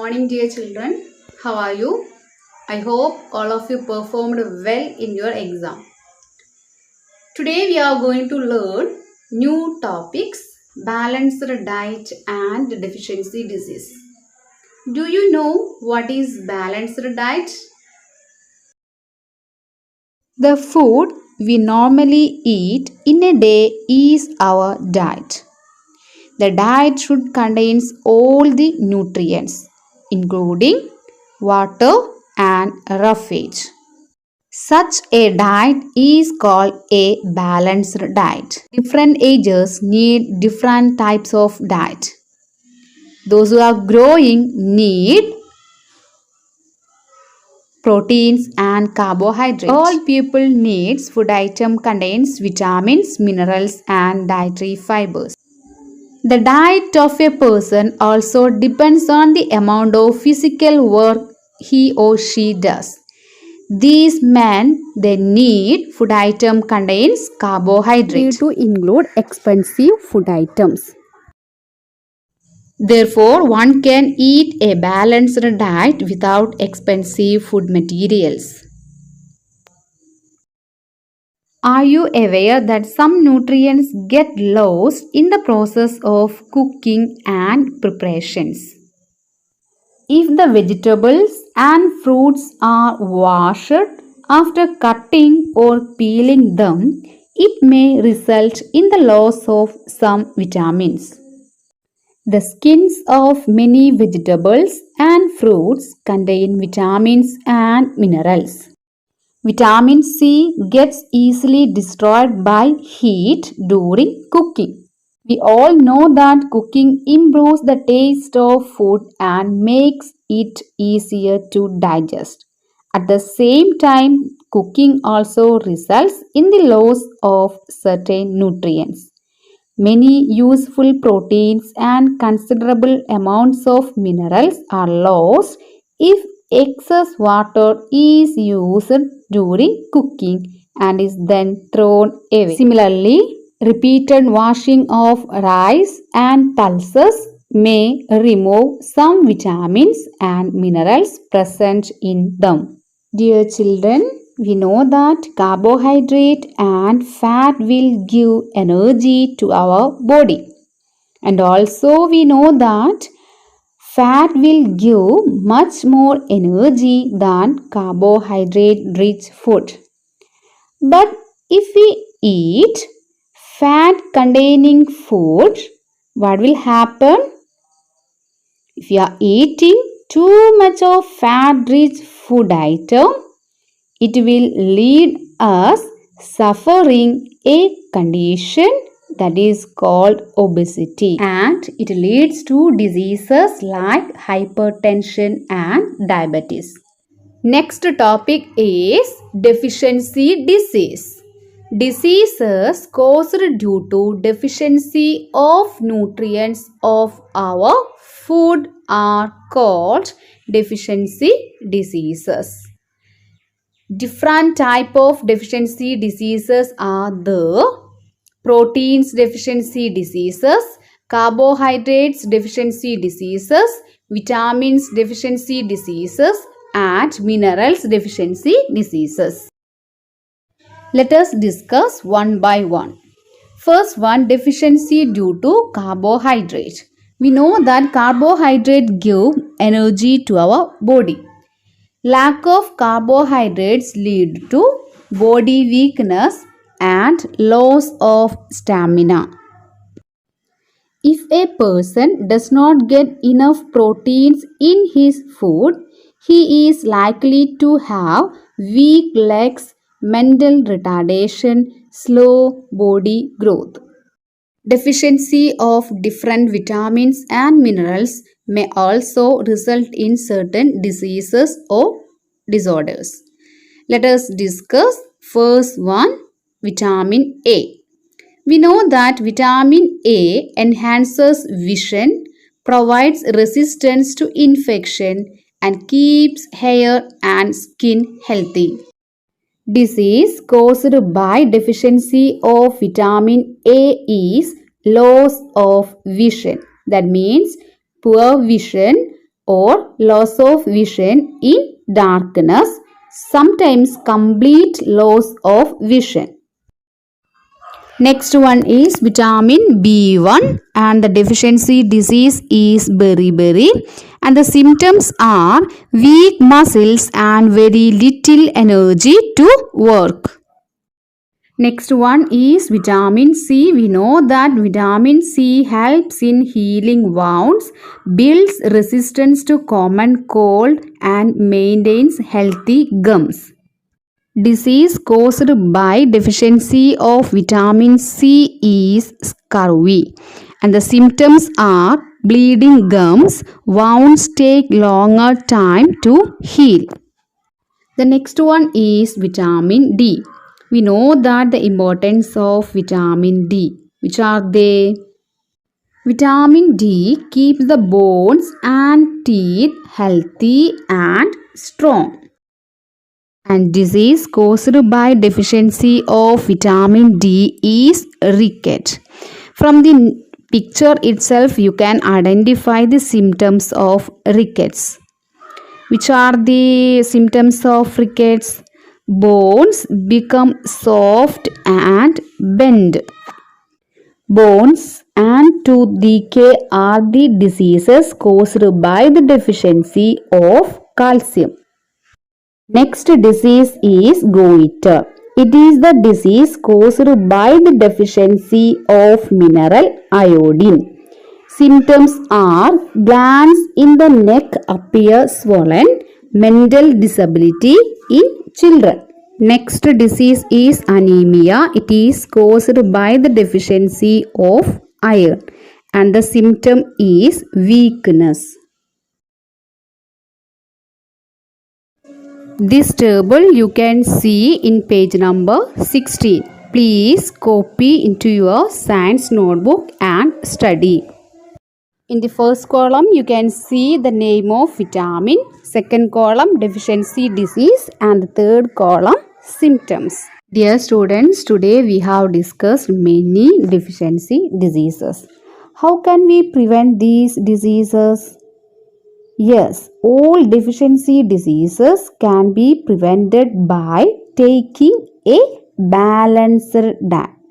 morning, dear children. How are you? I hope all of you performed well in your exam. Today we are going to learn new topics, balanced diet and deficiency disease. Do you know what is balanced diet? The food we normally eat in a day is our diet. The diet should contain all the nutrients, including water and roughage. Such a diet is called a balanced diet. Different ages need different types of diet. Those who are growing need proteins and carbohydrates. All people needs food item contains vitamins, minerals and dietary fibers. The diet of a person also depends on the amount of physical work he or she does. These men, they need food item contains carbohydrate to include expensive food items. Therefore, one can eat a balanced diet without expensive food materials. Are you aware that some nutrients get lost in the process of cooking and preparations? If the vegetables and fruits are washed after cutting or peeling them, it may result in the loss of some vitamins. The skins of many vegetables and fruits contain vitamins and minerals. Vitamin C gets easily destroyed by heat during cooking. We all know that cooking improves the taste of food and makes it easier to digest. At the same time, cooking also results in the loss of certain nutrients. Many useful proteins and considerable amounts of minerals are lost if excess water is used during cooking and is then thrown away. Similarly, repeated washing of rice and pulses may remove some vitamins and minerals present in them. Dear children, we know that carbohydrate and fat will give energy to our body. And also we know that fat will give much more energy than carbohydrate-rich food. But if we eat fat-containing food, what will happen? If you are eating too much of fat-rich food item, it will lead us suffering a condition that is called obesity, and it leads to diseases like hypertension and diabetes. Next topic is deficiency disease. Diseases caused due to deficiency of nutrients of our food are called deficiency diseases. Different type of deficiency diseases are the proteins deficiency diseases, carbohydrates deficiency diseases, vitamins deficiency diseases and minerals deficiency diseases. Let us discuss one by one. First one, deficiency due to carbohydrate. We know that carbohydrate give energy to our body. Lack of carbohydrates lead to body weakness and loss of stamina. If a person does not get enough proteins in his food, he is likely to have weak legs, mental retardation, slow body growth. Deficiency of different vitamins and minerals may also result in certain diseases or disorders. Let us discuss first one, vitamin A. We know that vitamin A enhances vision, provides resistance to infection and keeps hair and skin healthy. Disease caused by deficiency of vitamin A is loss of vision. That means poor vision or loss of vision in darkness, sometimes complete loss of vision. Next one is vitamin B1 and the deficiency disease is beriberi and the symptoms are weak muscles and very little energy to work. Next one is vitamin C. We know that vitamin C helps in healing wounds, builds resistance to common cold and maintains healthy gums. Disease caused by deficiency of vitamin C is scurvy and the symptoms are bleeding gums, wounds take longer time to heal. The next one is vitamin D. We know that the importance of vitamin D. Which are they? Vitamin D keeps the bones and teeth healthy and strong. And disease caused by deficiency of vitamin D is ricket. From the picture itself, you can identify the symptoms of rickets. Which are the symptoms of rickets? Bones become soft and bend. Bones and tooth decay are the diseases caused by the deficiency of calcium. Next disease is goiter. It is the disease caused by the deficiency of mineral iodine. Symptoms are glands in the neck appear swollen, mental disability in children. Next disease is anemia. It is caused by the deficiency of iron and the symptom is weakness. This table you can see in page number 16. Please copy into your science notebook and study. In the first column you can see the name of vitamin, second column deficiency disease and the third column symptoms. Dear students, today we have discussed many deficiency diseases. How can we prevent these diseases? Yes, all deficiency diseases can be prevented by taking a balanced diet.